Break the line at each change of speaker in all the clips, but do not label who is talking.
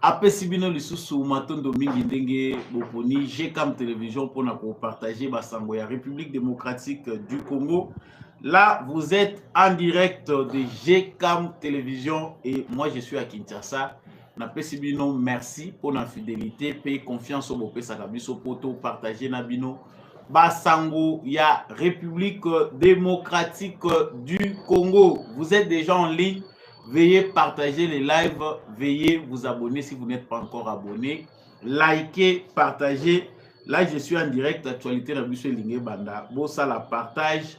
apesi bino lisusu matondo mingi ndenge boponi GCAM télévision pour partager basango ya République démocratique du Congo. Là, vous êtes en direct de GCAM télévision et moi je suis à Kinshasa. Napesi bino merci pour la fidélité, paix confiance au bopé sakabiso poto partager na bino basango ya République démocratique du Congo. Vous êtes déjà en ligne. Veuillez partager les lives, veuillez vous abonner si vous n'êtes pas encore abonné. Likez, partagez. Là, je suis en direct, actualité na biso lingue banda. Bossa la partage,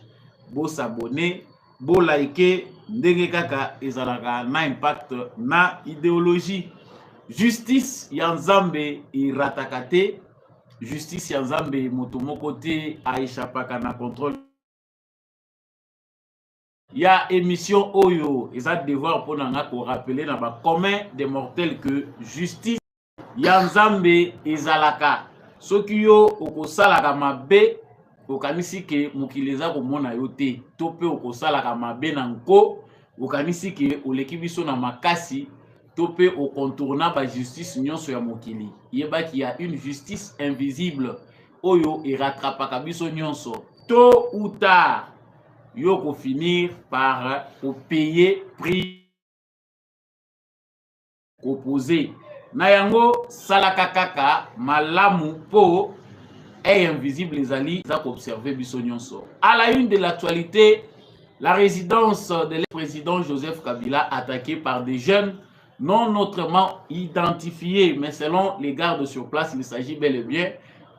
bossa abonner, bo liker, ndenge kaka ezalaka na impact na idéologie. Justice ya Nzambe iratakate. Justice ya Nzambe moto moko te aishapaka na contrôle. Il y a émission Oyo, et ça devoir pour nous rappeler dans le commun des mortels que justice Yanzambe ezalaka. Soki yo okosalaka mabe okanisi ke mokileza komona yo te. Tope okosalaka mabe na nko okanisi ke oleki biso na makasi tope okontourna ba justice nyonso ya mokili. Yeba ki y a une justice invisible Oyo et rattrapaka biso nyonso. Tôt ou tard yo ko finir par payer prix opposé. Na yango salaka kaka malamu po est invisible les alliés za observer biso nyonso. À la une de l'actualité, la résidence de l'ex-président Joseph Kabila attaquée par des jeunes non autrement identifiés, mais selon les gardes sur place, il s'agit bel et bien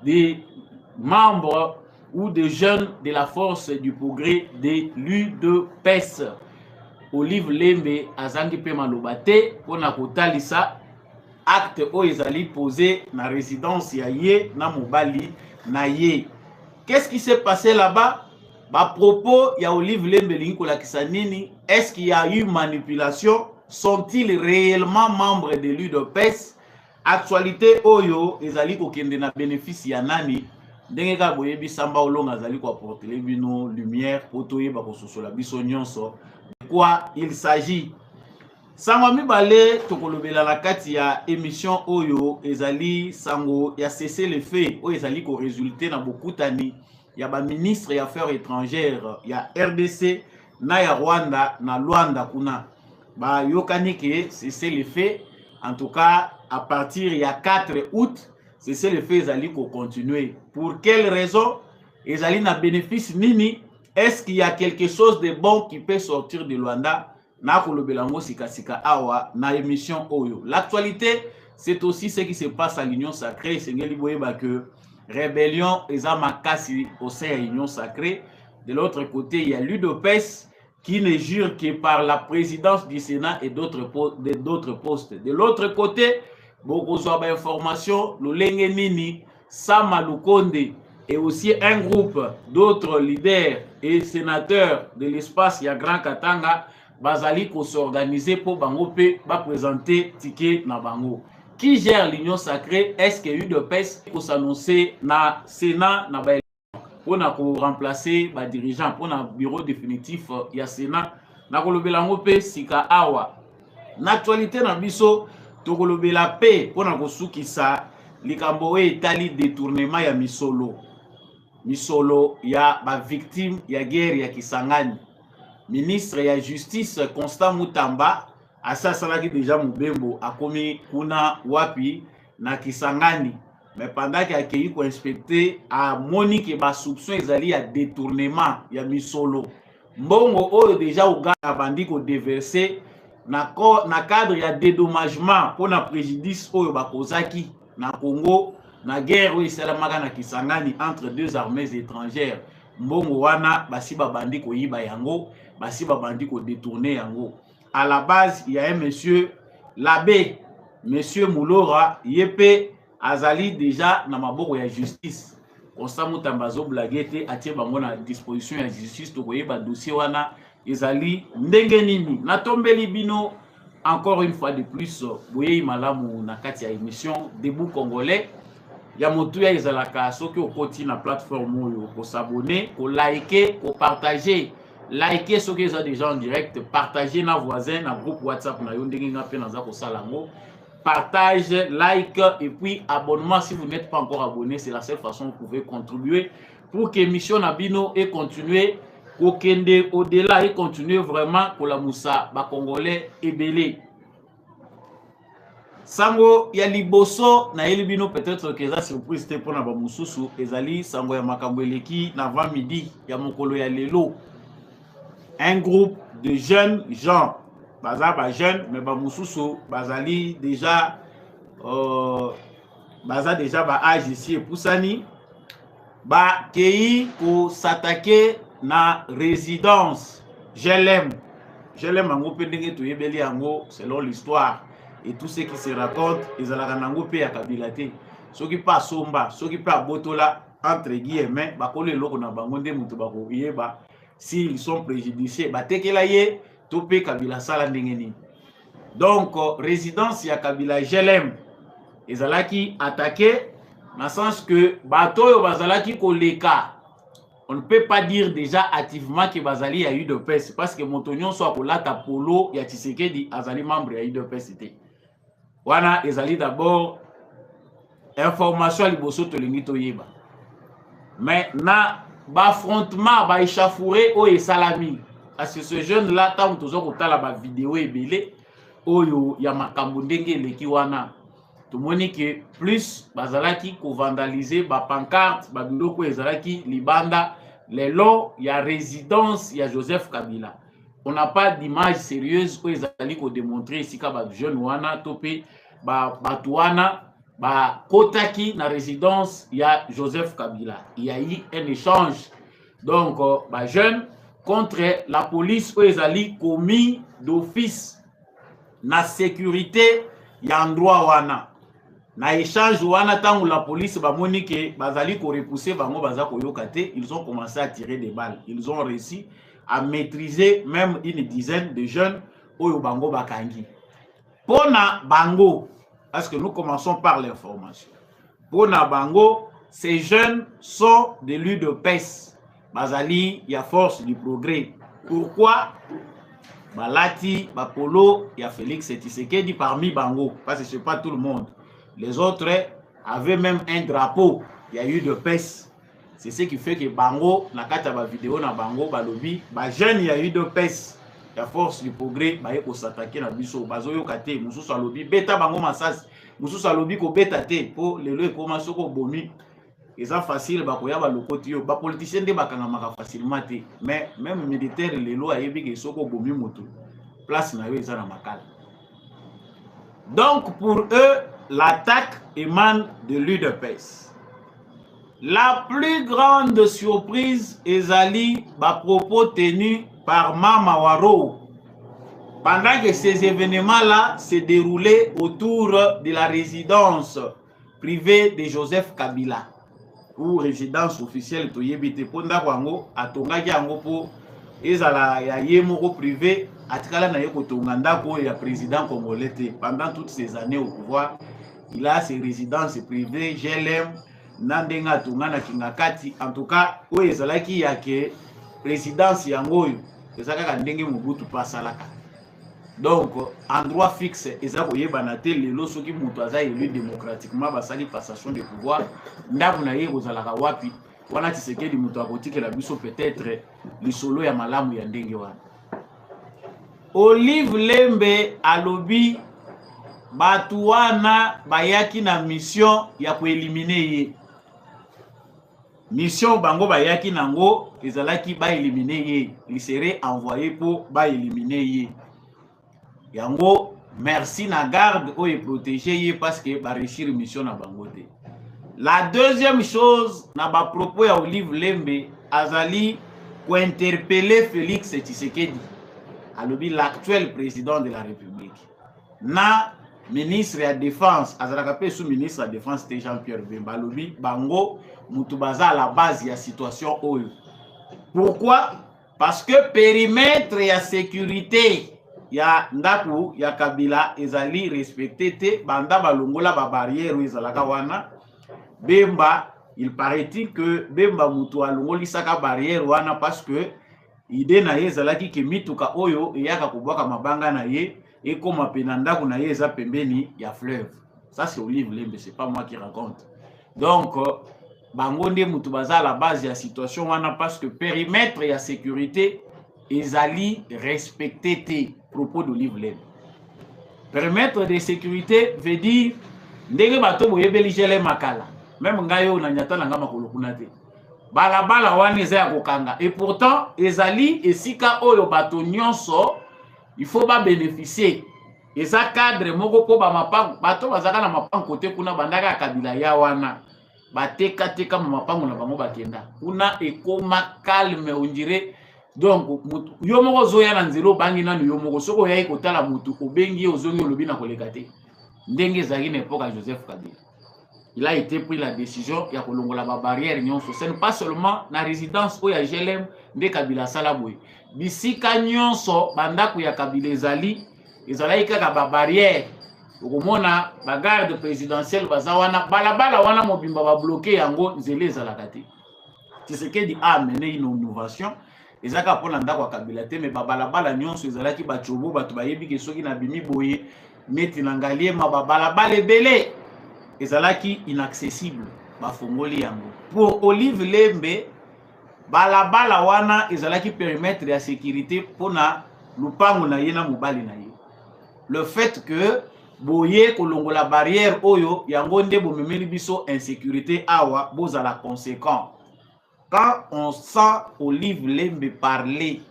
des membres ou des jeunes de la force du progrès de l'UDPS. Olive Lembe azangi pe malobate pona kotalisa acte o ezali posé na résidence ya ye na mobali na ye. Qu'est-ce qui s'est passé là-bas? Ba propos ya Olive Lembe lingi kolakisa nini? Est-ce qu'il y a eu manipulation? Sont-ils réellement membres de l'UDPS? Actualité oyo ezali kokende na bénéfice ya nani? Ndenge ka boyebi samba olonga azali ko apporter bino lumière potoye ba kososola biso nyonso. De quoi il s'agit? Sango mibale tokolobela la kati ya émission oyo ezali sango ya cesser le fait o ezali ko résulter na bokutani ya ba ministre ya affaires étrangères ya RDC na ya Rwanda na Luanda kuna. Ba yokani ke cesser le fait en tout cas à partir ya 4 août. C'est le fait ezali ko continuer. Pour quelle raison? Ezali na bénéfice nini? Est-ce qu'il y a quelque chose de bon qui peut sortir de Luanda? Na kolobelango sika awa na émission Oyo. L'actualité, c'est aussi ce qui se passe à l'Union Sacrée. Sengeli boyeba que rébellion eza makasi au sein de l'Union Sacrée. De l'autre côté, il y a l'UDPS qui ne jure que par la présidence du Sénat et d'autres postes. De l'autre côté, beaucoup d'informations, le Lenge Nini, Sama Lukonde et aussi un groupe d'autres leaders et sénateurs de l'espace ya Grand Katanga bazali ko s'organiser pour bangope ba présenter ticket na bango. Qui gère l'Union Sacrée? Est-ce que UDPS pour s'annoncer na Sénat na ba pour na ko remplacer ba dirigeant pour na bureau définitif ya Sénat na ko lobelango pe sika awa. L'actualité na biso tokolobela pe pona kosukisa likambo etali détournement ya misolo ya ba victime ya guerre ya Kisangani. Ministre ya justice Constant Mutamba asasalaki déjà mubembo akomi kuna wapi na Kisangani, mais pendant qu'il a accueilli ko inspecter a monique ba soupçon ezali ya détournement ya misolo mbongo oyo déjà uga bandi ko déverser na cadre ya dédommagement pour na préjudice oyo bakozaki na Congo na guerre oyo esalamaka na Kisangani entre deux armées étrangères. Mbongo wana basi babandi ko yiba yango, basi babandi ko détourner yango. À la base, il y a un monsieur l'abbé monsieur Moulora yepe azali déjà na maboko ya justice. Constant Mutamba zo blagete atie bango na disposition ya justice to koyeba dossier wana ezali ndenge nini. Na tombeli bino encore une fois de plus boye malamu na kati ya émission Debout Congolais. Ya motu ya ezalaka soki okoti na plateforme oyo ko s'abonner, ko liker, ko partager. Liker soki eza déjà en direct, partager na voisin na groupe WhatsApp na yo ndenge nga pe naza ko salango. partage, like et puis abonnement si vous n'êtes pas encore abonné. C'est la seule façon que vous pouvez contribuer pour que l'émission Nabino ait continué au-delà et continuer vraiment pour la Moussa, ba Congolais et belé. Sango ya liboso na elibino peut-être que ça surprise te pour na ba mususu ezali sango ya makambo eleki na 20 midi ya mokolo ya lelo. Un groupe de jeunes gens, baza ba jeunes mais ba mususu bazali déjà baza déjà ba âge ici et poussani ba kei ko s'attaquer na résidence. Je l'aime ango pendenge to yebeli ango selon l'histoire. Et tout ce qui se raconte, ils ont la ya Kabila te. Ceux qui pas somba, ceux qui pas botola entre guillemets, ba kole loko na bango nde mutu ba ko yeba s'ils sont préjudiciés, ba tekela ye topé Kabila sala ndengeni. Donc résidence ya Kabila JLM, ils ont attaqué dans le sens que bato yo bazalaki koleka. On ne peut pas dire déjà activement que Bazali a eu de peste parce que Montognon soit pour la polo ya Tshisekedi azali membre ya UDPS c'était. Wana ezali d'abord information à liboso tolingi toyeba. Mais na ba affrontement ba échafouré o esalami parce que ce jeune là tant toujours kotala ba vidéo ebele oyo ya makambo ndenge leki wana tomoni que plus bazalaki ko vandaliser ba pancarte ba biloko ezalaki libanda les lots ya résidence ya Joseph Kabila. On n'a pas d'image sérieuse où ils allaient démontrer ici que les jeunes wana topé batouana ba kotaki na résidence ya Joseph Kabila. Il y a eu un échange donc ba jeunes contre la police où ils allaient commis d'office na sécurité ya endroit wana. Na échange wana tango la police ba monique bazali ko repousser bango baza ko yokate, ils ont commencé à tirer des balles. Ils ont réussi à maîtriser même une dizaine de jeunes oyo bango bakangi. Pona bango, parce que nous commençons par l'information. Pona bango, ces jeunes sont de l'UDPS. Bazali ya force du progrès. Pourquoi? Balati, Bapolo, il y a Félix Tshisekedi parmi bango, parce que c'est pas tout le monde. Les autres avaient même un drapeau. Il y a eu de peste. C'est ce qui fait que bango, na kata ba vidéo na bango, ba lobby, ba jeune il y a eu de peste. La force du progrès, ba yeko s'attaquer na biso, bazoyo kate, mususu lobby, beta bango masas, mususu lobby ko beta te, po lelo e koma soko bomi. Eza facile ba koya ba lokoti yo, ba politicien de bakanga maka facilement te, mais même militaire lelo ayebi ke soko bomi moto. Place na yo eza na makala. Donc pour eux, l'attaque émane de l'UDPS. La plus grande surprise est ali ba propos tenus par Mama Waro. Pendant que ces événements-là se déroulaient autour de la résidence privée de Joseph Kabila, ou résidence officielle de Yebite Ponda Wango, à Tongaki Angopo, ezala ya yemoko privé, atikala na yeko Tonganda ko ya président congolais. Pendant toutes ces années au pouvoir, il a ses résidences privées, GLM, Nandenga Tungana Kingakati, en tout cas, où ezalaki ya ke résidence yangoyo, ezalaka ndenge Mobutu pasalaka. Donc, endroit fixe, ezako yebanate lelo soki mutu aza élu démocratiquement basali passation de pouvoir, ndaku na ye kozalaka wapi, wana Tshisekedi mutu akotike la biso peut-être lisolo ya malamu ya ndenge wana. Olive Lembe alobi batu wana bayaki na mission ya koelimine ye. Mission bango bayaki nango ezalaki ba éliminer ye, il serait envoyé pour ba éliminer ye. Yango merci na garde ou protéger ye parce que ba réussir mission na bango te. La deuxième chose na ba propos ya Olive Lembe azali ko interpeller Félix Tshisekedi, alobi l'actuel président de la République. Na ministre de la Défense, azalaka pe sous ministre de la Défense c'était Jean-Pierre Bemba, alobi bango mutu baza à la base ya situation oyo. Pourquoi? Parce que périmètre ya sécurité ya ndaku ya Kabila ezali respecté te, banda balongola ba barrière ezalaka wana. Bemba, il paraît-il que Bemba mutu alongoli saka barrière wana parce que idée na ye ezalaki ke mituka oyo eyaka kobwaka mabanga na ye et comme Penanda qu'on a eza pembeni ya fleuve. Ça c'est Olive Lembe, c'est pas moi qui raconte. Donc bango nde mutu baza à la base ya situation wana parce que périmètre ya sécurité ezali respecté te propos d'Olive Lembe. Périmètre de sécurité veut dire ndenge bato boyebeli gele makala. Même ngayo na nyata na ngama kolokuna te. Balabala wana eza ya kokanga. Et pourtant ezali esika oyo bato nyonso il faut ba bénéficier. Eza cadre moko po ba mapango bato bazaka na mapango côté kuna bandaka kabila ya wana. Bateka teka mapango na bango bakenda. Kuna ekoma calme on dirait. Donc yo moko zoya na nzelo bangi nanu yo moko soko yayi kotala mutu obengi ozongi olobi na koleka te. Ndenge ezali na époque à Joseph Kabila. Il a été pris la décision ya kolongola ba barrière nyonso. Ce n'est pas seulement na résidence o ya GLM nde Kabila sala boye. Bisika nyonso bandako ya Kabila ezali kaka ba barrière. Okomona ba garde présidentielle baza wana balabala wana mobimba ba bloquer yango nzele ezalaka te. Tshisekedi a amené une innovation. Ezaka pona ndako ya Kabila te mais ba balabala nyonso ezalaki ba chobo bato bayebi ke soki na bimi boye neti na ngaliema ba balabala ebele ezalaki inaccessible bafongoli yango. Pour Olive Lembe balabala wana ezalaki périmètre ya sécurité pona lupango na ye na mobali na ye. Le fait que boye kolongola barrière oyo yango nde bomemeli biso insécurité awa bozala conséquent. Quand on sent Olive Lembe parler,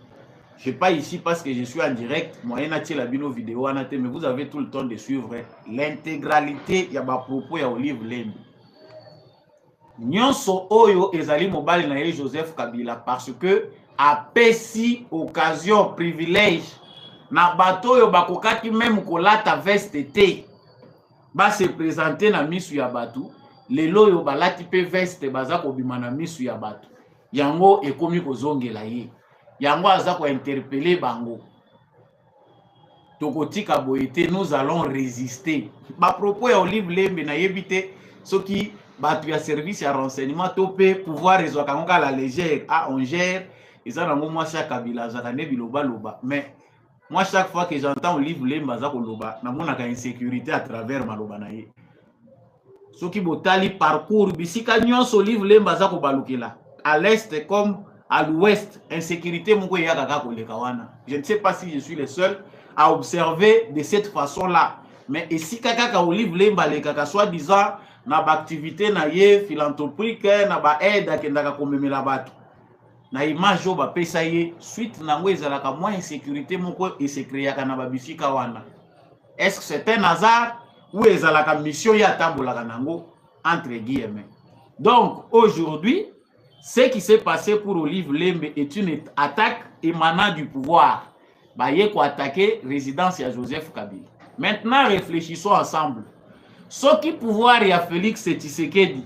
je ne suis pas ici parce que je suis en direct, moi je la bino vidéo, mais vous avez tout le temps de suivre l'intégralité de ma propos à Olive Lembe. Nyonso oyo ezali mobali na ye Joseph Kabila parce que apesi occasion privilège na bato oyo bakokaki même kolata veste te ba se présenter na misu ya batu lelo oyo balati pe veste baza kobima na misu ya batu yango ekomi kozongela ye yango aza ko interpeller bango tokotika boyete nous allons résister ba propos ya Olive Lembe na yebite soki batu ya service ya renseignement topé pouvoir ezwaka ngoka la légère ah on gère eza nango moi chaque Kabila zaka ne biloba loba mais moi chaque fois que j'entends Olive Lembe aza koloba namonaka insécurité à travers maloba na ye soki botali parcours bisika nyonso Olive Lembe aza kobalukela à l'est comme à l'ouest insécurité moko yaka kaka koleka wana. Je ne sais pas si je suis le seul à observer de cette façon là mais esika kaka Olive Lembe alekaka soi-disant na ba activité na ye philanthropique na ba aide akendaka komemela bato na image oyo bapesa ye suite nango ezalaka moins insécurité moko esekreaka na babisika wana. Est-ce que c'est un hasard ou ezalaka mission ya tambolaka nango entre guillemets. Donc aujourd'hui ce qui s'est passé pour Olive Lembe est une attaque émanant du pouvoir. Baye ko attaquer résidence ya Joseph Kabila. Maintenant réfléchissons ensemble. Ce qui pouvoir ya Félix Tshisekedi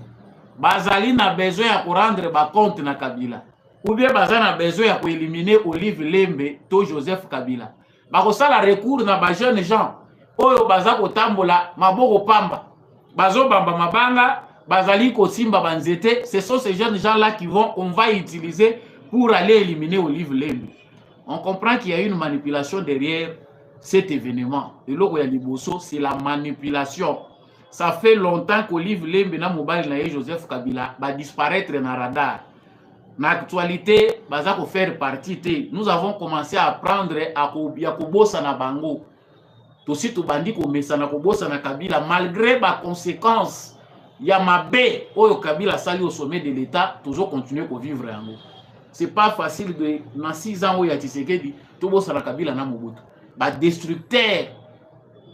bazali na besoin ya rendre ba compte na Kabila ou bien bazali na besoin ya éliminer Olive Lembe to Joseph Kabila. Bakosala recours na ba jeunes gens oyo baza kotambola maboko pamba bazo bamba mabanga bazali kosimba banzete. Ce sont ces jeunes gens là qui on va utiliser pour aller éliminer Olive Lembe. On comprend qu'il y a une manipulation derrière cet événement. Et là où il y a liboso, c'est la manipulation. Ça fait longtemps qu'Olive Lembe na mobile na Joseph Kabila va disparaître dans le radar. Dans l'actualité, baza ko faire partie te. Nous avons commencé à apprendre à kobosa na bango. Tosi to bandi ko mesana kobosa na Kabila malgré ba conséquences. Ya mabe oyo Kabila sali au sommet de l'État, toujours continuer ko vivre yango. C'est pas facile de dans 6 ans où il y a Tshisekedi to bosa na Kabila na Mobutu. Ba destructeur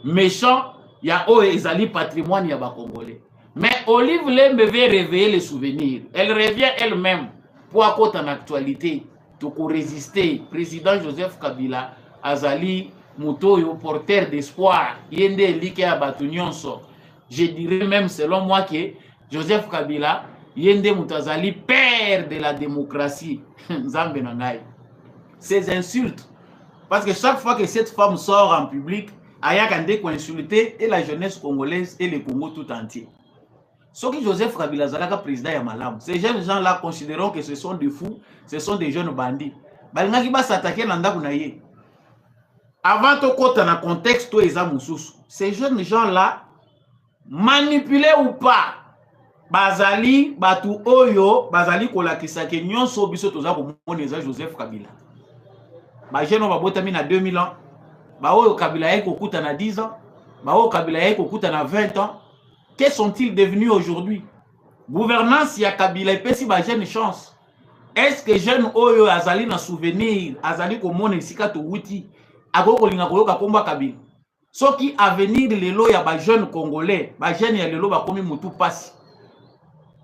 méchant ya o ezali patrimoine ya ba Congolais. Mais Olive Lembe veut réveiller les souvenirs. Elle revient elle-même pour accoter en actualité to résister. Président Joseph Kabila azali mutoyo porteur d'espoir. Yende like ya batu nyonso. Je dirais même selon moi que Joseph Kabila yende mutazali père de la démocratie. Nzambe nangai. Ces insultes parce que chaque fois que cette femme sort en public, Ayakande ko insulter et la jeunesse congolaise et le Congo tout entier. Ce que Joseph Kabila Zalaka président ya malamu. Ces jeunes gens là considérant que ce sont des fous, ce sont des jeunes bandits. Balingaki ba s'attaquer na ndaku na ye. avant de côté dans le contexte où ces jeunes gens-là, manipulés ou pas, bazali, batu oyo, bazali kolakisa ke nyonso biso toza komoneza Joseph Kabila. Ba jeune ba botami na 2000 ans, ba oyo Kabila yeko kuta na 10 ans, ba oyo Kabila yeko kuta na 20 ans. Que sont-ils devenus aujourd'hui? Gouvernance ya Kabila epesi ba jeune chance. Est-ce que jeune oyo azali na souvenir, azali komona isika to wuti, agoko linga koyoka komba Kabila? Soki avenir lelo ya ba jeune congolais, ba jeune ya lelo ba komi mutu pasi.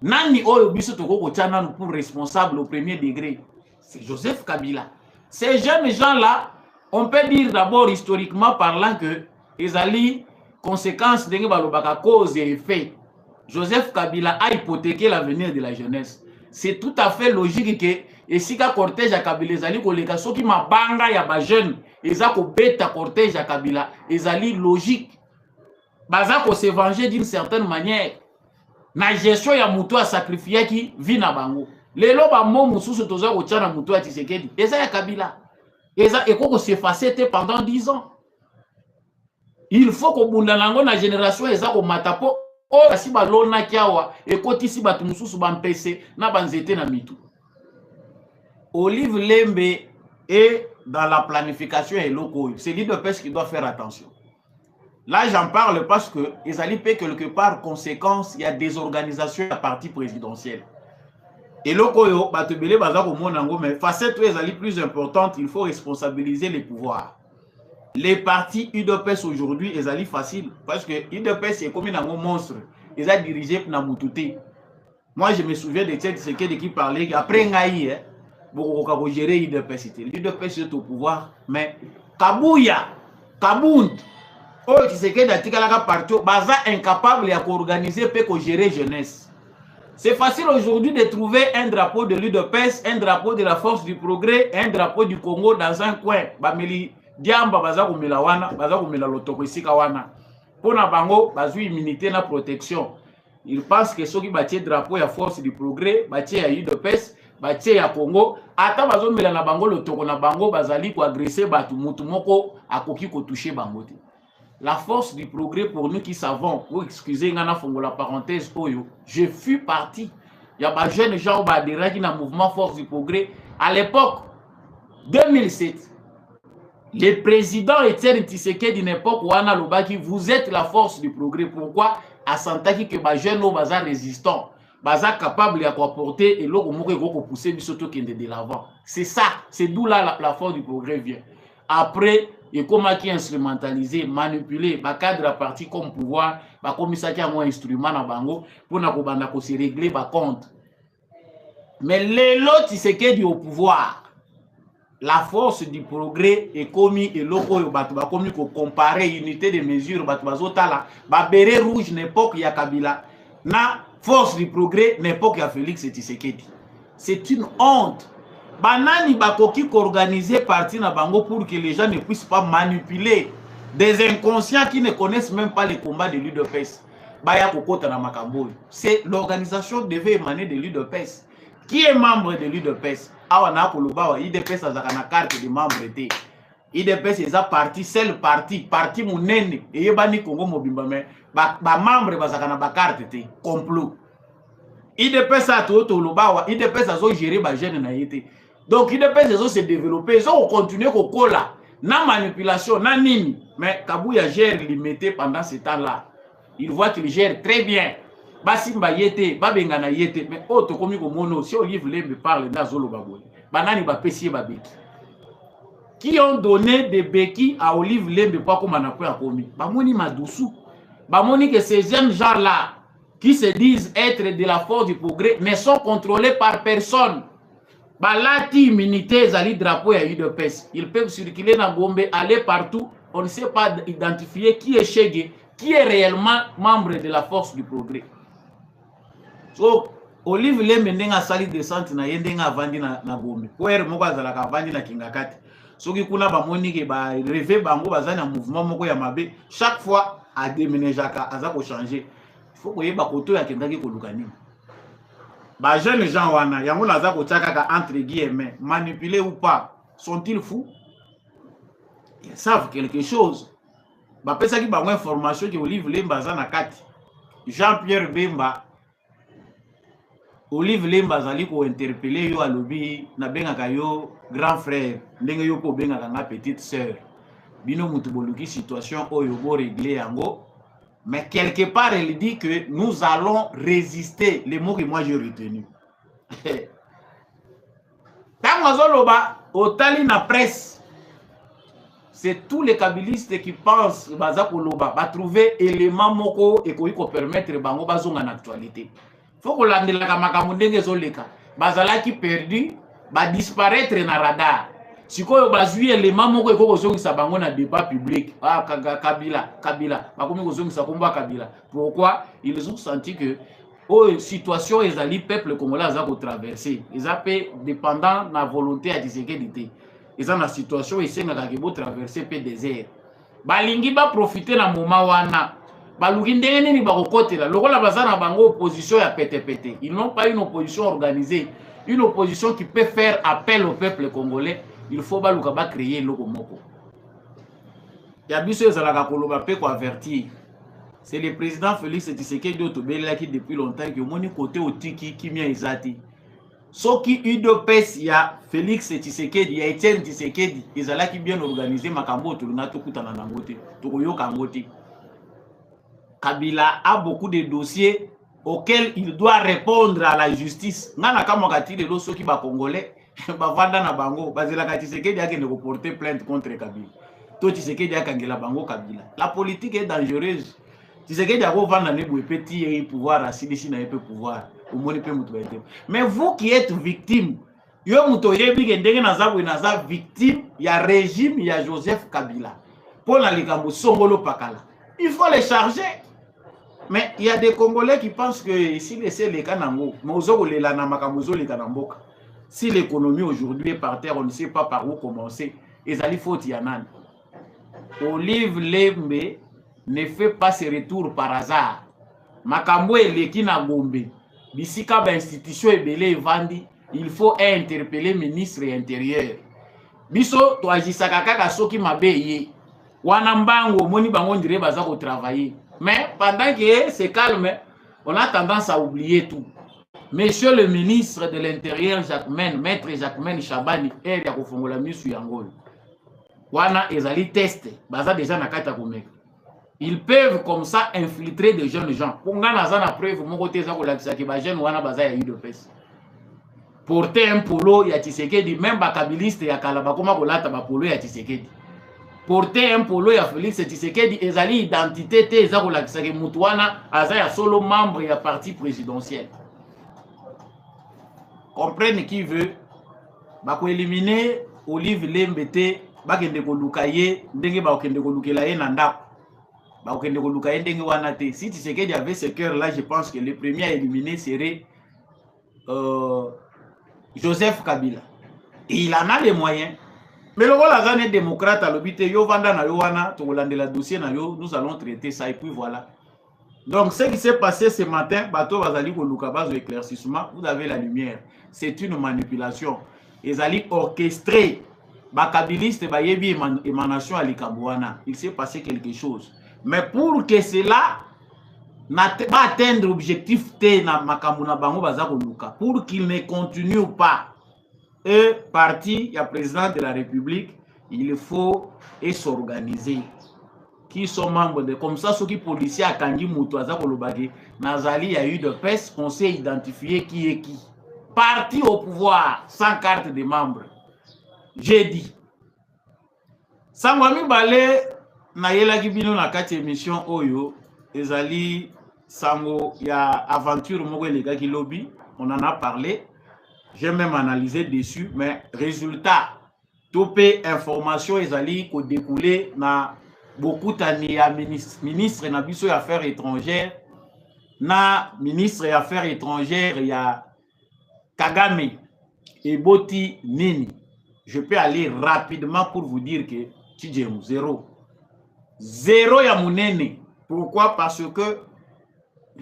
Nani oyo biso toko tchana pour responsable au premier degré? C'est Joseph Kabila. Ces jeunes gens-là, on peut dire d'abord historiquement parlant que ezali conséquences de balobaka cause et effet. Joseph Kabila a hypothéqué l'avenir de la jeunesse. C'est tout à fait logique que et si ka cortège à Kabila ezali koleka soki mabanga ya ba jeune eza ko beta cortège à Kabila ezali logique. Baza ko se venger d'une certaine manière. Na gestion ya mutu a sacrifié qui vit na bango. Lelo ba mo mususu toza ko tchana mutu a Tshisekedi. Eza ya Kabila. Eza ekoko s'effacer pendant 10 ans. Il faut que bundanango na génération eza ko matapo o si ba lona kiawa ekoti si batu mususu ba mpese na banzete na mitu. Olive Lembe est dans la planification et loko. C'est l'UDPS qui doit faire attention. Là, j'en parle parce que ezali pe quelque part conséquence, il y a des organisations à parti présidentiel. Et loko yo batebele baza ko monango mais facette ezali plus importante, il faut responsabiliser les pouvoirs. Les partis UDPS aujourd'hui, ils allaient facile. Parce que UDPS est comme un monstre. Ils ont dirigé pour Moutouté. Moi, je me souviens de Tshisekedi qui parlait après Ngaï, pour gérer UDPS. L'UDPS est au pouvoir. Mais Kabouya, Kabound, oh, Tshisekedi a dit que la partie, baza incapable d'organiser pour gérer jeunesse. C'est facile aujourd'hui de trouver un drapeau de l'UDPS, un drapeau de la Force du Progrès, un drapeau du Congo dans un coin. Bameli. Diamba baza kumela wana, baza kumela lotoko isika wana. Pona bango, bazu immunité na protection. Il pense que ceux qui batie drapeau ya Force du Progrès, batie ya UDPS, batie ya Congo, ata bazo mela na bango lotoko na bango bazali ko agresser batu mutu moko akoki ko toucher bango te. La Force du Progrès, pour nous qui savons, pour excuser ngana fongo la parenthèse oyo, je fus parti. Ya ba jeune gens ba adhéré qui na mouvement Force du Progrès à l'époque 2007. Le président Etienne Tshisekedi d'une époque où on a le vous êtes la Force du Progrès. Pourquoi? À Santaki que les jeunes sont résistants, capables d'apporter et l'autre mot pousser de l'avant. C'est ça, c'est d'où là la Force du Progrès vient. Après, et comment qui instrumentaliser, manipuler, les cadres à parti comme pouvoir, comme ça qui a un instrument à bango pour ne se régler par compte. Mais l'autre Tshisekedi au pouvoir. La Force du Progrès est commis et l'oko ba commis ko comparer unité de mesure ba bazotala ba béret rouge n'époque ya Kabila na Force du Progrès n'époque ya Félix Tshisekedi. C'est une honte. Banani bakoki organiser parti na bango pour que les gens ne puissent pas manipuler des inconscients qui ne connaissent même pas les combats de l'UDPS. Baya kokota na makambo. C'est l'organisation devait émaner de l'UDPS. Qui est membre de l'UDPS? Awana koloba IDPS azaka na carte de membre te. IDPS eza parti seul parti munene eyebani Congo mobimba mais ba membre bazaka na ba carte te complot. IDPS a to loba IDPS azo gérer ba jeune na yete. Donc IDPS azo se développer, azo continuer ko kola na manipulation na nini mais Kabouya gère limité pendant ce temps-là. Il voit qu'il gère très bien. Basimba yete, babengana yete, mais autre comme mono, si Olive Lembe parle d'Azolo Baboy, banani ba pesier babeki. Qui ont donné des béquilles à Olive Lembe pas comme on a pu commis. Bamoni Madoussou. Bamoni que ces jeunes gens-là, qui se disent être de la Force du Progrès, ne sont contrôlés par personne. Balati immunité, zali drapeau ya UDPS. Ils peuvent circuler dans Gombe, aller partout. On ne sait pas identifier qui est Chegué, qui est réellement membre de la Force du Progrès. So, Olive Lembe ndenga sali descente na yendenga avandi na Gombe. Kwere moko azalaka avandi na Kingakati. Soki kuna bamoni ke ba rêver bango bazana na mouvement moko ya mabe, chaque fois a déménageaka azako changer. Il faut koyeba koto ya kendaki koluka nini. Ba jeunes gens wana yango nazako tsaka entre guillemets, manipulés ou pas, sont-ils fous? Ils savent quelque chose. Bapesa ki bango information que Olive Lemba za na kati. Jean-Pierre Bemba Olive Lemba zali ko interpeller yo alobi na bengaka yo grand frère ndenge yo po bengaka nga petite sœur. Bino mutu boluki situation oyo bo régler yango. Mais quelque part elle dit que nous allons résister, les mots que moi j'ai retenu. Tangazoloba otali na presse. C'est tous les kabylistes qui pensent baza koloba ba trouver élément moko et ko permettre bango bazonga na actualité. Faut que landela ka makambo ndenge zoleka. Bazala ki perdu, ba disparaître na radar. Sikoyo bazui élément moko e ko kozongisa bango na débat public. Ah Kabila, bakomi kozongisa komba Kabila. Pourquoi? Ils ont senti que situation ezali peuple congolais aza ko traverser. Ils appellent dépendant na volonté à Tshisekedi. Ils ont la situation ici na kakibo traverser pe désert. Balingi ba profiter na moment wana. Baluki ndenge nini bakokotela lokola baza na bango opposition ya pete. Ils n'ont pas une opposition organisée, une opposition qui peut faire appel au peuple congolais. Il faut baluka ba créer loko moko. Ya biso ezalaka koloba pe ko avertir. C'est le président Félix Tshisekedi Otobela qui depuis longtemps que moni côté otiki kimia ezati. Soki UDPS ya Félix Tshisekedi ya Etienne Tshisekedi ezalaki bien organisé makambo tulunga tokutana na ngote tokoyoka ngote. Kabila a beaucoup de dossiers auxquels il doit répondre à la justice. Nana kama katile lo soki ba congolais ba vanda na bango bazela ka Tshisekedi akende ko porter plainte contre Kabila. To Tshisekedi akangela bango Kabila. La politique est dangereuse. Tshisekedi ako vanda ne boue petit et pouvoir asili na epé pouvoir. Mais vous qui êtes victime, yo muto yebi ndenge naza victime ya régime ya Joseph Kabila. Pour la likambo songolo pakala. Il faut les charger. Mais il y a des Congolais qui pensent que ici laisser les kanango, si l'économie aujourd'hui est par terre, on ne sait pas par où commencer. Et ça faut Tianan. Olive Lembe ne fait pas ses retours par hasard. Makambo et lekina gombe. Bisika ba institution ebele vandi, il faut interpeller ministre intérieur. Biso to ajisaka kaka soki mabeye. Wana mbango moni bango ndire baza ko travailler. Mais pendant que c'est calme, on a tendance à oublier tout. Monsieur le ministre de l'Intérieur, Maître Jacquemaine Chabani, il y a kofongola misu yangolo. Wana ezali test, baza déjà na kata komeka. Ils peuvent comme ça infiltrer des jeunes gens. Pour nga naza na preuve mon côté za ko lakisa ki ba jeune wana baza ya UDPS. Porter un polo ya Tshisekedi, même ba kabiliste ya kalaba koma kolata ba polo ya Tshisekedi. Porter un polo ya Félix Tshisekedi ezali identité te eza kolakisa ke mutu wana aza ya solo membre ya parti présidentiel. Comprenne qui veut bako éliminer Olive Lembe te bakende koluka ye ndenge bakende kolukela ye na ndako. Bakende koluka ye ndenge wana te. Si Tshisekedi avait ce cœur là, je pense que le premier à éliminer serait Joseph Kabila. Et il en a les moyens. Mais le rôle est démocrate à l'obité, yo vanda na yo wana, to la dossier na yo, nous allons traiter ça et puis voilà. Donc ce qui s'est passé ce matin, bateau bazali ko luka bazo éclaircissement, vous avez la lumière. C'est une manipulation. Ezali orchestré. Ba kabiliste ba yebi émanation à l'Ikabouana. Il s'est passé quelque chose. Mais pour que cela n'a pas atteindre l'objectif te na makamuna bango baza ko luka, pour qu'il ne continue pas. Et parti, il y a président de la République, il faut s'organiser. Qui sont membres de comme ça, ceux qui policiers à Kangi Moutouaza Kolobagi, Nazali, il y a eu de peste, on sait identifier qui est qui. Parti au pouvoir, sans carte de membres. J'ai dit. Sangwami Balé, Nayela Gibino na kati émission Oyo, Ezali Sango, il y a aventure Mogo les gars qui lobby, on en a parlé. J'ai même analysé dessus, mais résultat, topé information ezali ko découlé na beaucoup d'années à ministre na biso affaires étrangères, na ministre des affaires étrangères il y a Kagame et Boti Nini. Je peux aller rapidement pour vous dire que Tidjem zéro. Zéro ya munene. Pourquoi? Parce que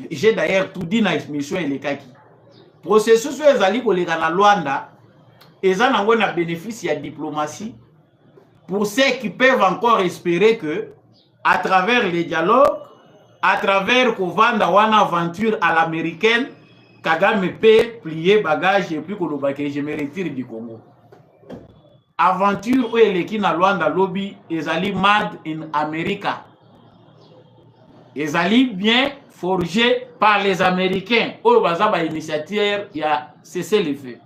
j'ai d'ailleurs tout dit dans l'émission et les kaki. Processus ezali koleka na Luanda eza nango na bénéfice ya diplomatie pour ceux qui peuvent encore espérer que, à travers les dialogues, à travers Kovanda Wana aventure à l'américaine, Kagame peut plier bagage et puis que je me retire du Congo. Aventure où elle est qui na Luanda lobby, ezali made in America. Ezali bien forgé par les Américains. Où bazaba initiative il y a cessé le feu.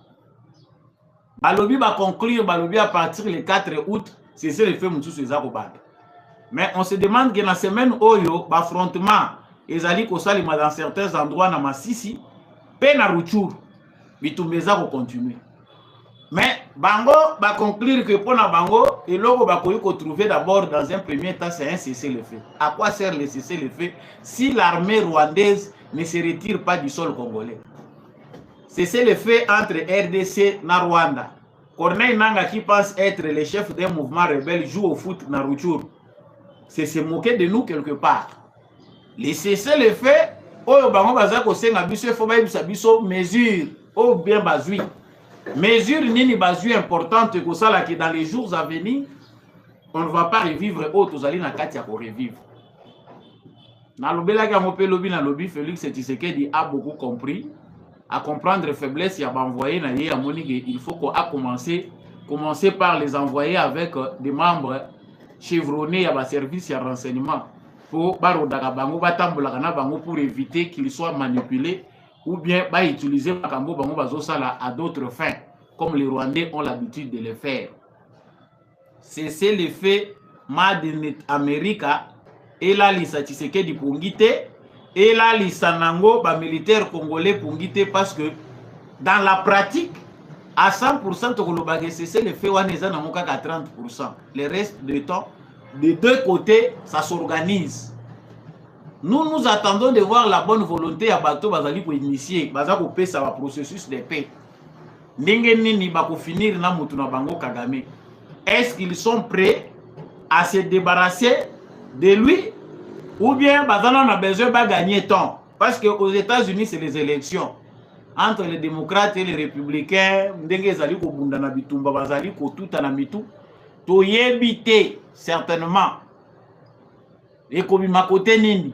Balobi va conclure, balobi à partir le 4 août, cessé le feu moussou sur mais on se demande que dans la semaine oyo, l'affrontement, ezali kosalima dans certains endroits na Masisi, pe na Rutshuru, bitumbeza ko continuer. Mais bango va conclure que pour na bango, et logo va trouver d'abord dans un premier temps c'est un cessez-le-feu. À quoi sert le cessez-le-feu si l'armée rwandaise ne se retire pas du sol congolais? Cessez-le-feu entre RDC et Rwanda. Corneille Nanga qui pense être le chef d'un mouvement rebelle joue au foot na Rutshuru. C'est se moquer de nous quelque part. Les cessez-le-feu, oyo bango baza ko senga biso fo ba biso mesure ou bien bazui. Mesure nini bazui importante ko sala que dans les jours à venir, on ne va pas revivre autres ali na kati ya ko revivre. Na lobela ka mo pe lobi na lobi Félix Tshisekedi a beaucoup compris, à comprendre faiblesse ya ba envoyer na ye amoni il faut qu'on a commencer par les envoyer avec des membres chevronnés à service et renseignement pour éviter qu'ils soient manipulés ou bien utiliser à d'autres fins comme les Rwandais ont l'habitude de le faire. C'est l'effet Made in America et là lisa Tshisekedi pungite et là lisa nango militaire congolais pungite parce que dans la pratique à 100%, c'est le fait à 30%. Le reste du temps, des deux côtés, ça s'organise. Nous attendons de voir la bonne volonté à Bato Bazali pour initier, Bazali pour ça processus de paix. Ningeni ba pour finir na mutu na bango Kagame. Est-ce qu'ils sont prêts à se débarrasser de lui ou bien Bazali on a besoin de gagner temps? Parce que aux États-Unis c'est les élections. Entre les démocrates et les républicains, ndenge ezali ko bunda na bitumba bazali ko tuta na mitu, to yebite certainement. Et comme ma côté nini,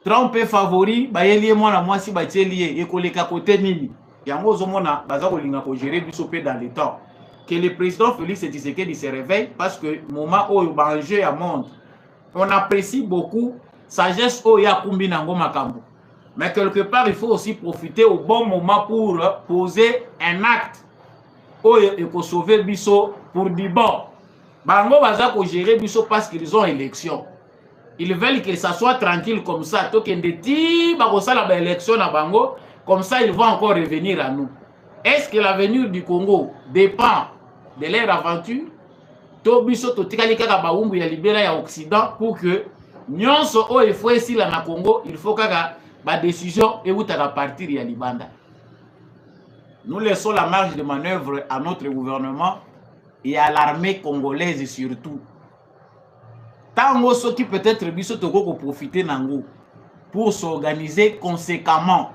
Trump est favori, ba yelie mwana mwasi ba tielie, et ko leka côté nini. Yango zomona baza ko linga ko gérer biso pe dans le temps. Que le président Félix Tshisekedi se réveille parce que moment où ba enjeu à monde. On apprécie beaucoup sagesse o ya kumbi na ngoma kambo. Mais quelque part, il faut aussi profiter au bon moment pour poser un acte pour sauver Bisso pour dire bon, Bango va gérer Bisso parce qu'ils ont élection. Ils veulent que ça soit tranquille comme ça. Tant qu'il y a élection à Bango, comme ça ils vont encore revenir à nous. Est-ce que l'avenir du Congo dépend de leur aventure? To Bisso to tikali kaka baumbu ya libéra ya Occident pour que nyonso o il faut ici là na Congo, il faut kaka la décision est où à partir de Libanda. Nous laissons la marge de manœuvre à notre gouvernement et à l'armée congolaise surtout. Tant ceux qui peut-être pour profiter nango pour s'organiser conséquemment.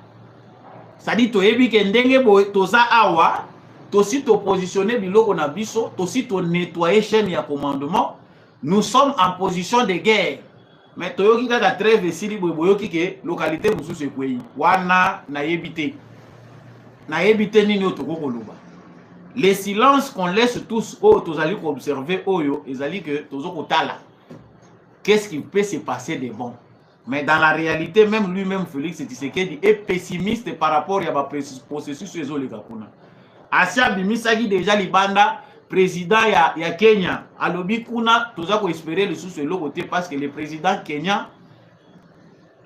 Ça dit to ebi ke ndenge bo toza awa, to si to positionner biloko na biso, to si to nettoyer chaîne ya commandement. Nous sommes en position de guerre. Mais toyoki kaka trêve esili boyoki ke localité mususu ekwei wana na yebite nini otoko koloba. Les silences qu'on laisse tous tozali ko observer oyo ezali que tozoko tala. Qu'est-ce qui peut se passer de bon? Mais dans la réalité même lui-même Félix Tshisekedi est pessimiste par rapport à processus ezoleka kuna. Asia bimisaki déjà libanda président ya Kenya alobi kuna toza ko espérer le sous le côté parce que le président Kenya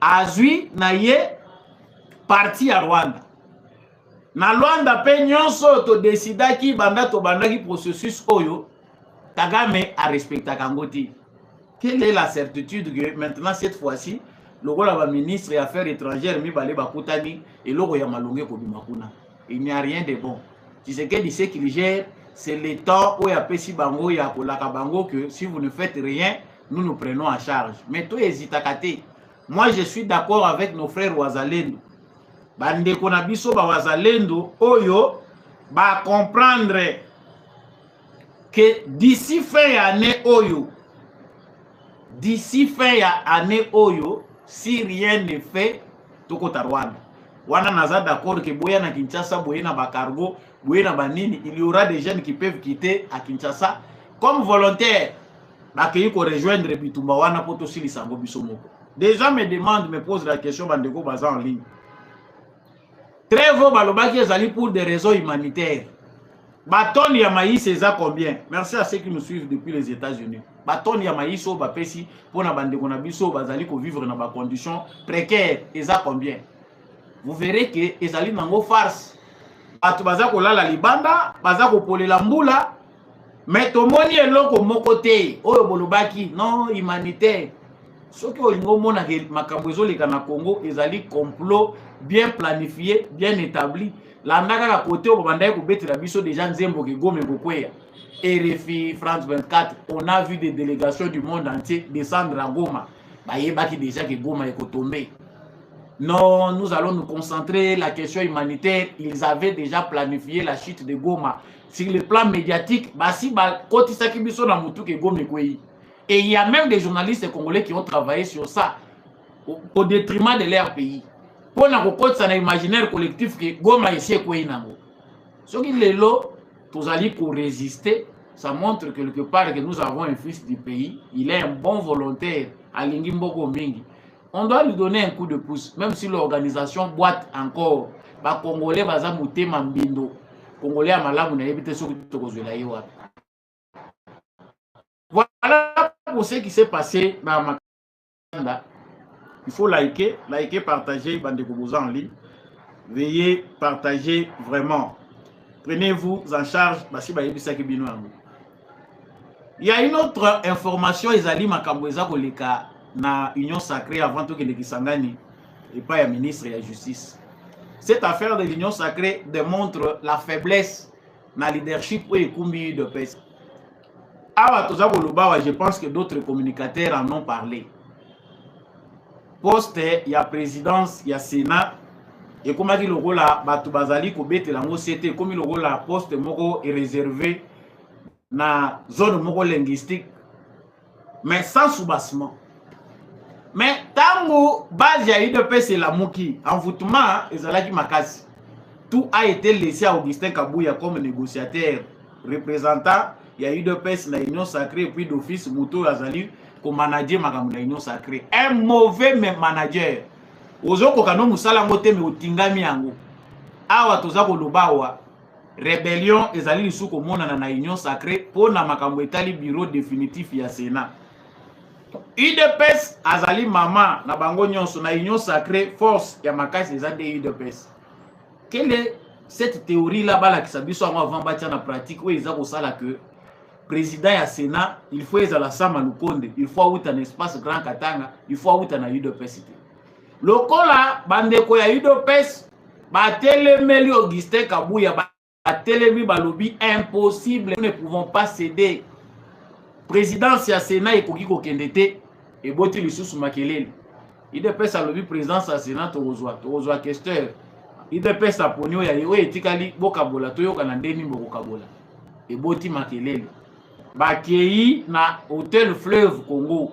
a zui na ye parti à Rwanda. Na Rwanda pe nyonso to décidaki banda to bandaki processus oyo Kagame a respecté Kangoti. Quelle est la certitude que maintenant cette fois-ci le rôle de ministre des Affaires étrangères mi balé bakutani et logo ya malongé ko bimakuna. Il n'y a rien de bon. Tu sais que ce qu'il gère c'est le temps où il y a Pessi Bango, il y a Kolaka Bango que si vous ne faites rien, nous nous prenons en charge. Mais toi, hésite à cater. Moi, je suis d'accord avec nos frères Wazalendo. Bande Konabiso Wazalendo, Oyo, va comprendre que d'ici fin d'année Oyo, si rien n'est fait, tokota Rwanda. Wana naza d'accord que boya na Kinshasa, boya na Bakargo, boya na Banini, il y aura des jeunes qui peuvent quitter à Kinshasa comme volontaires. Bakei ko rejoindre Bitumba wana poto sili sango biso moko. Des gens me demandent, me posent la question bandeko baza en ligne. Trevo balobaki ezali pour des raisons humanitaires. Baton ya maïs eza combien? Merci à ceux qui nous suivent depuis les États-Unis. Baton ya maïs o bapesi pona bandeko na biso bazali ko vivre na ba conditions précaires eza combien? Vous verrez que ezali nango farce. Batu baza ko lala libanda, baza ko polela mbula. Mais tomoni eloko moko te oyo bolobaki non humanitaire. Soki olingo mona ke makambo ezoleka na Congo ezali complot bien planifié, bien établi. Landaka ka côté o bandaye ko betela biso déjà nzembo ke Goma kokweya. RFI, France 24, on a vu des délégations du monde entier descendre à Goma. Bayebaki déjà que Goma est tombé. Non, nous allons nous concentrer la question humanitaire. Ils avaient déjà planifié la chute de Goma. Sur le plan médiatique, et il y a même des journalistes congolais qui ont travaillé sur ça au détriment de leur pays. Pour un imaginaire collectif que Goma ici ce qui est là, tous allez pour résister, ça montre quelque part que nous avons un fils du pays. Il est un bon volontaire à Lingimbo Mingi. On doit lui donner un coup de pouce, même si l'organisation boite encore. Les Congolais baza mutema mbindo. Congolais à malamu na yebite soki tokozwela ye wapi. Voilà pour ce qui s'est passé dans Makanda. Il faut liker, partager, bandeko boza en ligne. Veuillez partager vraiment. Prenez-vous en charge basi ba yebisaki bino yango. Il y a une autre information ezali makambo eza koleka na Union Sacrée avant tout que les Kisangani et pas le ministre de la Justice. Cette affaire de l'Union Sacrée démontre la faiblesse dans le leadership et le de paix. Je pense que d'autres communicateurs en ont parlé. Poste, il y a présidence, il y a Sénat. Et comme il y a le rôle à Batubazali, c'était comme le rôle à poste est réservé dans la zone linguistique, mais sans soubassement. Mais tango base ya UDPS c'est la Mouki, envoûtement ezalaki makasi. Tout a été laissé à Augustin Kabouya comme négociateur, représentant ya UDPS na Union Sacrée puis d'office Mouto Azali comme manager makambo na Union Sacrée. Un mauvais manager. Ozoko kano musala ngote me otingami yango. Awa toza kolobawa rébellion ezali lisuko mona na Union Sacrée pona makambo etali bureau définitif ya Sénat. UDPS azali mama na bango nyonso na Union Sacrée force ya makasi eza de UDPS. Quelle est cette théorie là bala ki sabiso avant batia na pratique où eza ko sala que président ya Sénat il faut ezala sama lukonde, il faut outa un espace Grand Katanga, il faut outa na UDPS. Lokola bandeko ya UDPS batelemeli Augustin Kabouya batelemi balobi impossible, nous ne pouvons pas céder. Présidence ya Sénat ekoki kokende te et boti lisusu makelele. UDPS alobi présidence ya Sénat tozwa questeur. UDPS aponi oya yo etikali bokabola toyoka na ndeni bokabola. Et boti makelele. Bakei na Hôtel Fleuve Congo.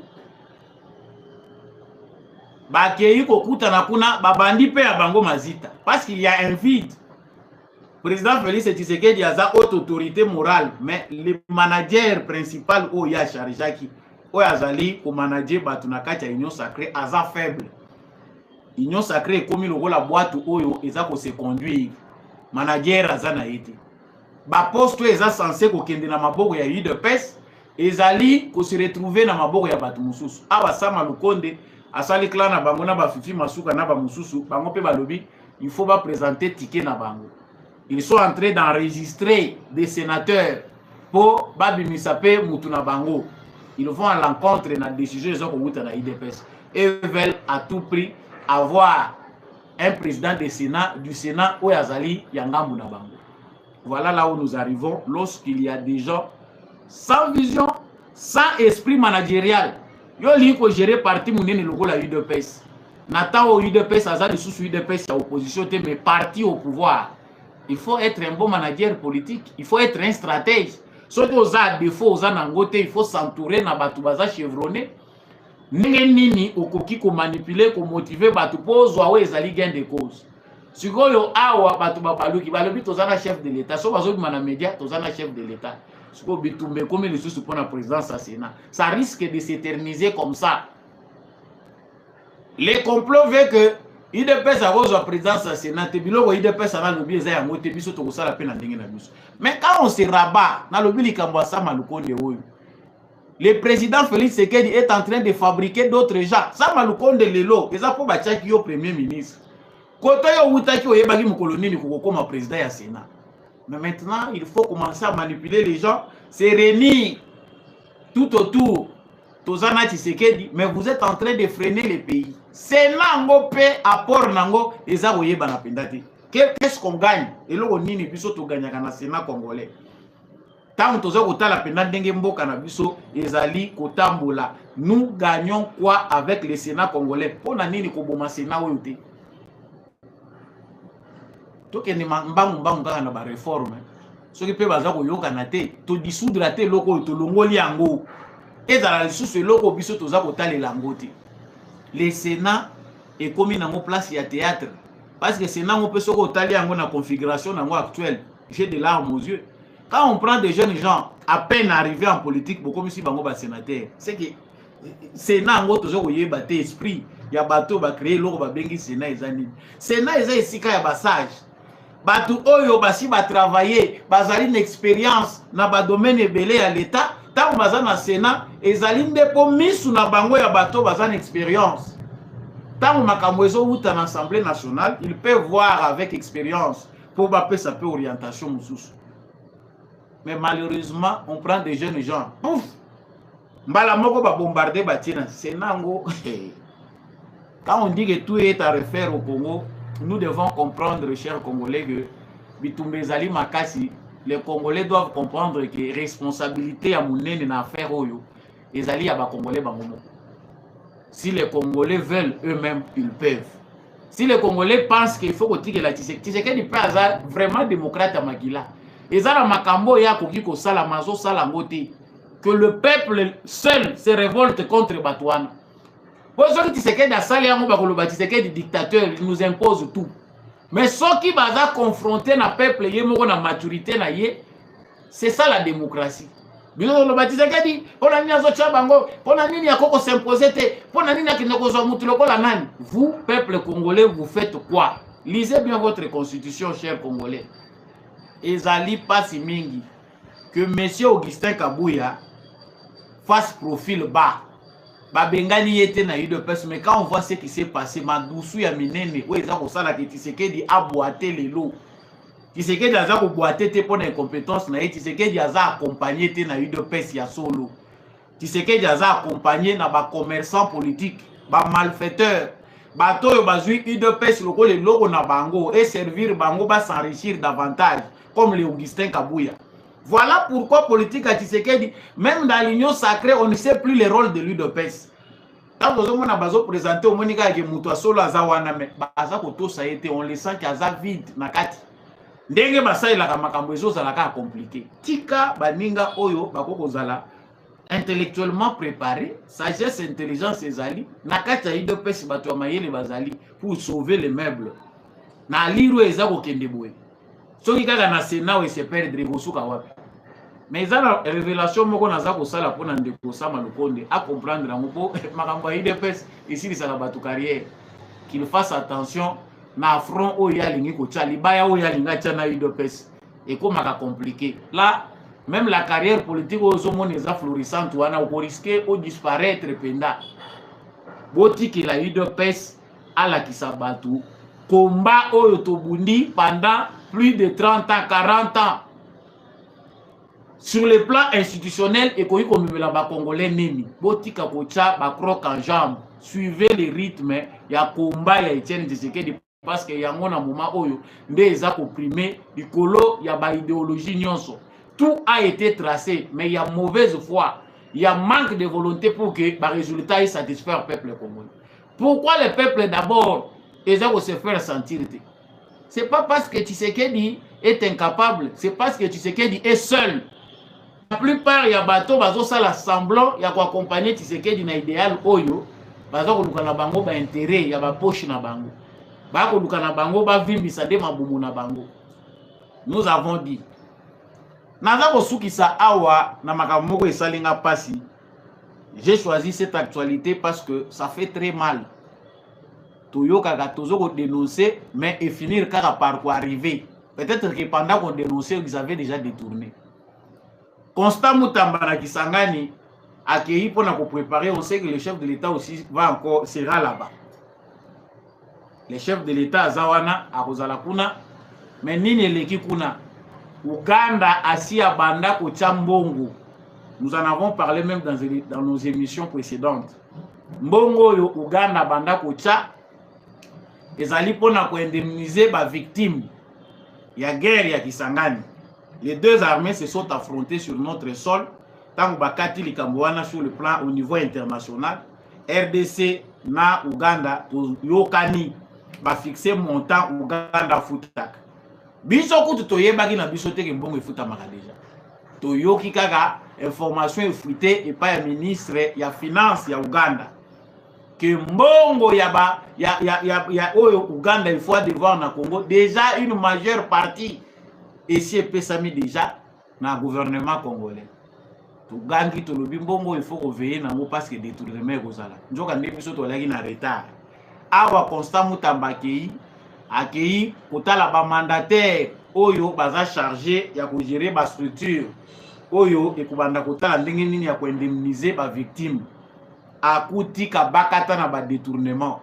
Bakei kokuta na kuna babandi pe ya bango mazita parce qu'il y a un vide. Président Félix Tshisekedi a haute autorité morale, mais le manager principal où il y a Charjaki, où il y a Zali, au manager Batunakati à Union Sacrée, a faible. Union Sacrée, comme il y a la boîte où il y a se conduire, manager a zana été. Ba poste où il y a censé qu'il y a maboko ya UDPS, et Zali ko se retrouver na maboko ya batu mususu. Aba sama lukonde, asali clan na bango na ba fifi masuka na ba mususu, bango pe balobi, il faut pas présenter ticket na bango. Ils sont en train d'enregistrer des sénateurs pour Babi Misape Mutuna Bango. Ils vont à l'encontre de la décision de la IDPS. Et veulent à tout prix avoir un président du Sénat où Yazali Yangambu Bango. Voilà là où nous arrivons lorsqu'il y a des gens sans vision, sans esprit managérial. Yo li ko gérer parti mounene logo la UDPS. Nathan au UDPS, Azali sous UDPS, à opposition, mais parti au pouvoir. Il faut être un bon manager politique. Il faut être un stratège. Soki oza défaut oza nango te, il faut s'entourer na batu baza chevronné. Ndenge nini okoki ko manipuler ko motiver batu po zwa we ezali gain de cause. Sikoyo awa batu babaluki balobi tozana chef de l'état, so bazo bima na média tozana chef de l'état. Siko bitumbe comme les sous pour la présidence à Sénat. Ça risque de s'éterniser comme ça. Les complots veulent que IDPS a la présidence à Sénat, IDPS a lobby za yango te biso to kosala pe na ndenge na biso. Mais quand on se rabat na lobby likambo sa malukonde oyo. Le président Félix Tshisekedi est en train de fabriquer d'autres gens. Ça malukonde lelo, eza po ba tchaki yo premier ministre. Koto yo utaki oyebaki mokolo nini kokoma président ya Sénat. Mais maintenant, il faut commencer à manipuler les gens, se réunir tout autour. Tozana Tshisekedi, mais vous êtes en train de freiner le pays. C'est nango pe apport nango eza oyeba na pendati. Qu'est-ce qu'on gagne? Et là on nini biso to gagnaka na Sénat congolais. Tant toza kotala pendant ndenge mboka na biso ezali kotambola. Nous gagnons quoi avec le Sénat congolais? Pona nini ko boma Sénat oyo te? Toke ni mbangu kaka na ba réforme. Soki pe baza koyoka na te, to dissoudre te loko to longoli yango. Ezala lisusu eloko biso toza kotalela yango te. Le Sénat est commis dans mon place il y a théâtre. Parce que le Sénat, on peut se retalier dans la configuration actuelle. J'ai des larmes aux yeux. Quand on prend des jeunes gens à peine arrivés en politique, beaucoup si bango ba sénateur, c'est que Sénat on toujours y battre esprit. Il y a bateau ba créer l'eau ba bengi Sénat ezani. Sénat eza esika ya basage. Bateau oyo basi ba travailler, bazali une expérience na ba domaine ebele à l'état. Tant baza na Sénat ezali ndepo misu na bango ya bateau baza une expérience. Tant makambo ezo uta na Assemblée nationale, ils peuvent voir avec expérience pour baper sa peu orientation mususu. Mais malheureusement, on prend des jeunes gens. Pouf! Mbala moko ba bombarder batina. C'est nango. Quand on dit que tout est à refaire au Congo, nous devons comprendre, chers Congolais, que Bitumbe Zali Makasi, les Congolais doivent comprendre que responsabilité à mounene na affaire oyo, les alliés à Congolais bangomo. Si les Congolais veulent eux-mêmes, ils peuvent. Si les Congolais pensent qu'il faut que la Tshisekedi peut être vraiment démocrate à Magila. Ezala makambo ya koki ko sala mazo sala ngote que le peuple seul se révolte contre Batouana. Parce que Tshisekedi a sali yango ba koloba Tshisekedi dictateur, il nous impose tout. Mais ceux qui baza confronter na peuple ye moko na maturité na ye, c'est ça la démocratie. Bilo lo Tshisekedi, pona nini azocha bango, pona nini akoko s'imposer te, pona nini akineko zo mutu lokola nani. Vous peuple congolais, vous faites quoi? Lisez bien votre constitution, chers Congolais. Ezali pasi mingi que monsieur Augustin Kabouya fasse profil bas. Babengani yete na UDPS, mais quand on voit ce qui s'est passé, Madoussou ya minene, ou eza ko sala ke Tshisekedi a boité lelo. Tshisekedi aza ko boité te pour incompétence na Tshisekedi aza accompagné te na UDPS ya solo. Tshisekedi aza accompagné na ba commerçants politiques, ba malfaiteurs. Bato yo bazui UDPS loko le logo na bango et servir bango ba s'enrichir davantage. Comme les Augustin Kabouya. Voilà pourquoi politique à Tshisekedi, même dans l'union sacrée, on ne sait plus le rôle de l'UDPS. Quand on a besoin de présenter au Monika et Moutoua Solo Azawana, on le sent qu'il y a vide. Ndenge basai la kamakambo ezo zalaka compliqué. Tika baninga oyo bakoko zala intellectuellement préparé, sagesse, intelligence ezali, nakati ya UDPS bato ya mayele bazali pour sauver les meubles. Na liru ezako kendeboe. Soki kaka na Sénat ou se perdre bosuka wapi. Mais ça la révélation moko naza ko sala pona ndeko sama lokonde à comprendre ngo makambo ya UDPS ici li sala batu carrière qu'il fasse attention na front o ya lingi ko tcha libaya o ya linga tcha na UDPS et comme ka compliqué. Là même la carrière politique aux hommes eza florissante wana o risquer au disparaître penda. Boti ki la UDPS ala kisabatu combat oyo tobundi pendant plus de 30 ans, 40 ans. Sur le plan institutionnel, et qu'on y a Congolais nemi, botika kocha, ba croc en jambe, suivez les rythmes, il y a combat, il y a Etienne Tshisekedi, parce qu'il y a un moment où il y a opprimé, du colo, il y a ba idéologie nyonso. Tout a été tracé, mais il y a mauvaise foi, il y a manque de volonté pour que le résultat satisfasse le peuple congolais. Pourquoi le peuple d'abord, ils ont se faire sentir? C'est pas parce que Tshisekedi est incapable, c'est parce que Tshisekedi est seul. plupart ya bato bazosala semblant ya koaccompagner Tshisekedi na idéal oyo baza koluka na bango ba intérêt ya ba poche na bango ba koluka na bango ba vimbisa nde mabumu na bango. Nous avons dit naza kosukisa awa na makambo moko esalinga pasi. J'ai choisi cette actualité parce que ça fait très mal. Toyoka tozo ko dénoncer mais et finir kaka par quoi arriver. Peut-être que pendant qu'on dénonçait, ils avaient déjà détourné. Constant Mutamba na Kisangani accueilli pour nous préparer. On sait que le chef de l'État aussi sera là-bas. Le chef de l'État Zawana à Rosalakuna, mais nini leki kuna Uganda Asia Banda Kochambongo. Nous en avons parlé même dans nos émissions précédentes. Mbongo yo Uganda Banda Kocha ezali pona ko indemniser ba victimes. Il y a guerre, il y a Kisangani. Les deux armées se sont affrontées sur notre sol. Tant que Bakati Likambouana sur le plan au niveau international, RDC na Uganda, Yokani, va fixer montant Uganda Futak. Biso kutu toyebaki na biso teke mbongo efutamaka déjà. Toyoki kaka information efutée et pas un ministre ya finance ya Uganda. Que mbongo ya oyo Uganda il faut devoir na Congo déjà une majeure partie ici est pesami déjà na gouvernement congolais. To gangi to lobi mbongo il faut veiller nango parce que détournement kozala. Njoka nde biso to laki na retard. Awa Constant Mutamba akei kotala ba mandataire oyo baza chargé ya ko gérer ba structure oyo ekubanda kotala ndenge nini ya ko indemniser ba victime. Akuti kabakata na ba détournement.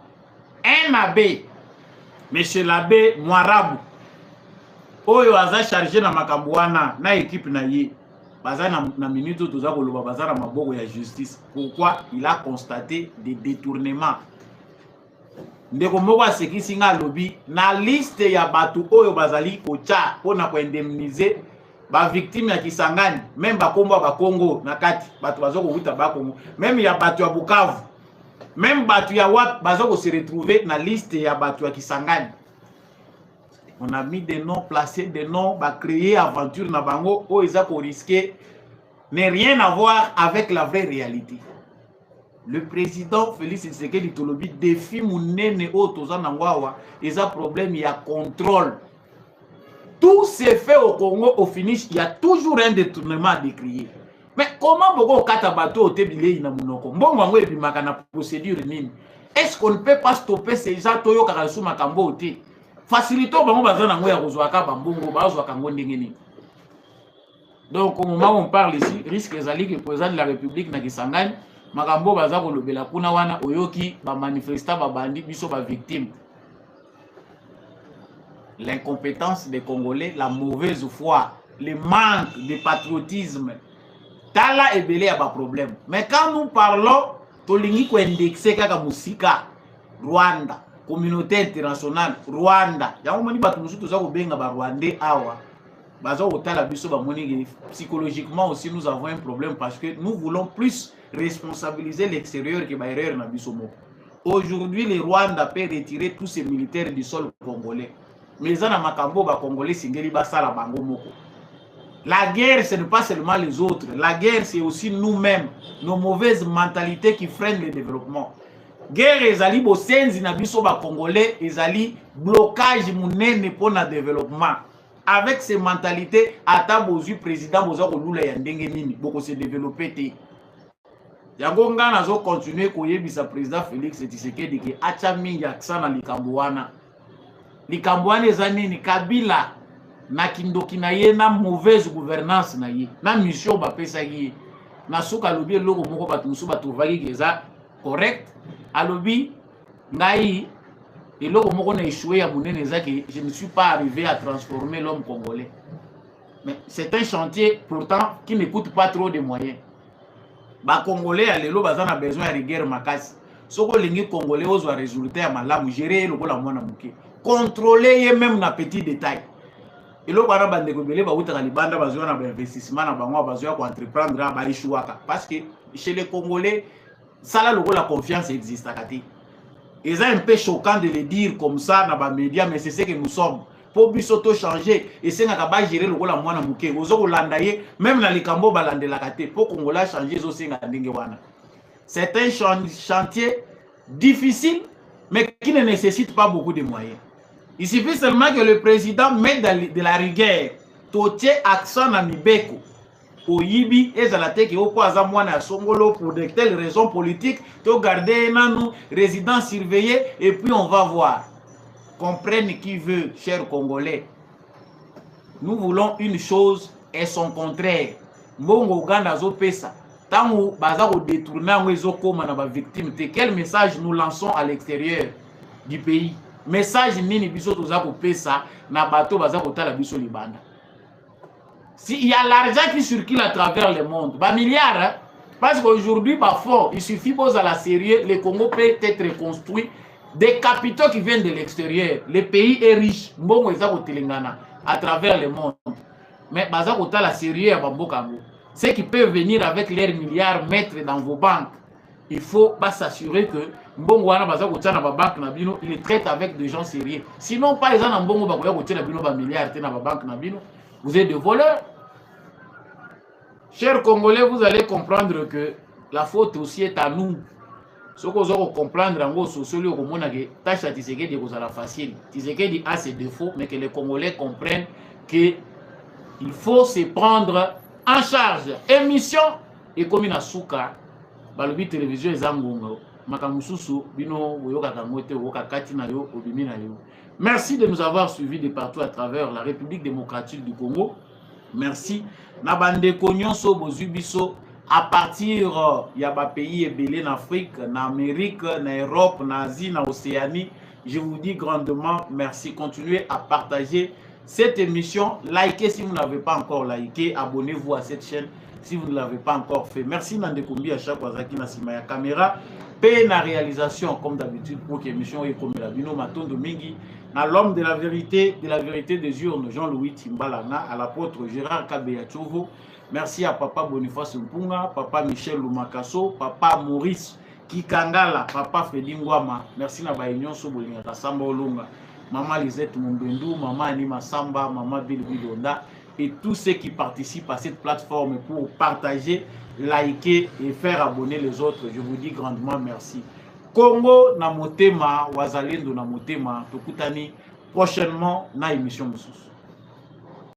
Un abbé, monsieur l'abbé Mwarabu, oyo aza chargé na makambuana na équipe na ye, baza na minute toza koloba baza na maboko ya justice. Pourquoi il a constaté des détournements? Ndeko moko asekisi nga lobi na liste ya batu oyo bazali kocha pona ko indemniser ba victime ya Kisangani, même ba kombo ba Congo na kati batu bazo ko huta ba Congo, même ya batu ya Bukavu, même batu ya Wap bazo ko se retrouver na liste ya batu ya Kisangani. On a mis des noms, placé des noms, ba créer aventure na bango o eza ko risquer n'est rien à voir avec la vraie réalité. Le président Félix Tshisekedi Tolobi défie munene o tozana ngwawa eza problème ya contrôle. Tout s'est fait au Congo, au finish, il y a toujours un détournement à décrier. Mais comment beaucoup kata bateau au tébile na munoko? Mbongo ngwe bimaka na procédure nini? Est-ce qu'on ne peut pas stopper ces gens toyo kakasu makambo ote? Facilito bango bazana ngwe ya kozwaka bambongo bazwaka ngonde ngeni. Donc au moment où on parle ici, risque ezali que le président de la République na Kisangani makambo baza kolobela kuna wana oyoki ba manifesta ba bandi biso ba victime. L'incompétence des Congolais, la mauvaise foi, le manque de patriotisme. Tala et belé a pas problème. Mais quand nous parlons, tolingi ko indexé kaka musika Rwanda, communauté internationale Rwanda. Yango moni batu musutu za ko benga ba Rwandais awa. Bazo otala biso ba moni psychologiquement aussi nous avons un problème parce que nous voulons plus responsabiliser l'extérieur que ba erreur na biso moko. Aujourd'hui, le Rwanda peut retirer tous ses militaires du sol congolais. Mais ça, makambo ba Congolais singeli basala bango moko. La guerre, ce n'est pas seulement les autres. La guerre, c'est aussi nous-mêmes, nos mauvaises mentalités qui freinent le développement. Guerre, ezali bosenzi na biso ba Congolais, ezali blocage munene pour le développement. Avec ces mentalités, ata bozu président boza ko lula ya ndenge nini, boko se développer te. Yango nga nazo continuer koyebisa président Félix Tshisekedi ki acha mingi aksa na likambwana. Likambwana ezani ni Kabila na kindoki na ye na mauvaise gouvernance na ye na mission ba pesa ye na suka lobi eloko moko batu musu batu vaki keza correct alobi ngai eloko moko na échoué ya munene zaki je ne suis pas arrivé à transformer l'homme congolais. Mais c'est un chantier pourtant qui ne coûte pas trop de moyens. Ba Congolais alelo bazana besoin de guerre makasi. Soko lingi Congolais ozwa résultat ya malamu gérer lokola mwana muke. Contrôler même na petit détail. Et là, on a des besoin d'investissement, besoin d'entreprendre, parce que chez les Congolais, ça la confiance existe. Et c'est un peu choquant de le dire comme ça dans les médias, mais c'est ce que nous sommes. pour bisoto changer et c'est ngaka gérer le rôle mwana muke ozo kolanda ye même na likambo balandela kate pour Congola changer zo senga ndenge wana. C'est un chantier difficile mais qui ne nécessite pas beaucoup de moyens. Il suffit seulement que le président mette de la rigueur, totie accent na mibeko. Oyibi ezalate ki oko aza mwana ya songolo pour de telles raisons politiques, to garder nanu résidence surveillée et puis on va voir. Comprenne qui veut, chers Congolais. Nous voulons une chose et son contraire. Mbongo Uganda zo pesa. Tango baza ko détourner ngo koma na ba victime te. Quel message nous lançons à l'extérieur du pays? Message nini biso toza ko pesa na bato baza ko tala biso libanda. S'il y a l'argent qui circule à travers le monde, bah milliards, hein? Parce qu'aujourd'hui, bah fort, il suffit de la série, le Congo peut être reconstruit, des capitaux qui viennent de l'extérieur. Le pays est riche, à travers le monde. Mais bah ça la série, ceux qui peuvent venir avec leurs milliards mettre dans vos banques, il faut s'assurer que il traite avec des gens sérieux. Sinon, pas les gens vous êtes des voleurs. Chers Congolais, vous allez comprendre que la faute aussi est à nous. Ce que vous allez comprendre, en gros, c'est que tâche à Tshisekedi est facile. Tshisekedi a ses défauts, mais que les Congolais comprennent qu'il faut se prendre en charge. Émission et comme une souka, balobi télévision ezangongo, makamususu bino woyoka kangote woka katina yo obimi na yo. Merci de nous avoir suivis de partout à travers la République démocratique du Congo. Merci. Nabande Konyonso Bozubiso à partir il y a des pays ébélés en Afrique, en Amérique, en Europe, en Asie, en Océanie. Je vous dis grandement merci. Continuez à partager cette émission. Likez si vous n'avez pas encore liké. Abonnez-vous à cette chaîne si vous ne l'avez pas encore fait. Merci Nandekombi à chaque fois qui n'a pas caméra. Paix na réalisation comme d'habitude pour que l'émission est comme la bino Matondo Mingi. À l'homme de la vérité des urnes, Jean-Louis Timbalana, à l'apôtre Gérard Kabeyachovo. Merci à Papa Boniface Mpunga, Papa Michel Lumakaso, Papa Maurice Kikangala, Papa Fedingwama. Merci na Baïnion Sobolinga, Samba Olunga, Maman Lisette Mumbendou, Maman Anima Samba, Maman Bilbidonda et tous ceux qui participent à cette plateforme pour partager, liker et faire abonner les autres. Je vous dis grandement merci. Congo na motema, Wazalendo na motema, tokutani prochainement na émission Moussous.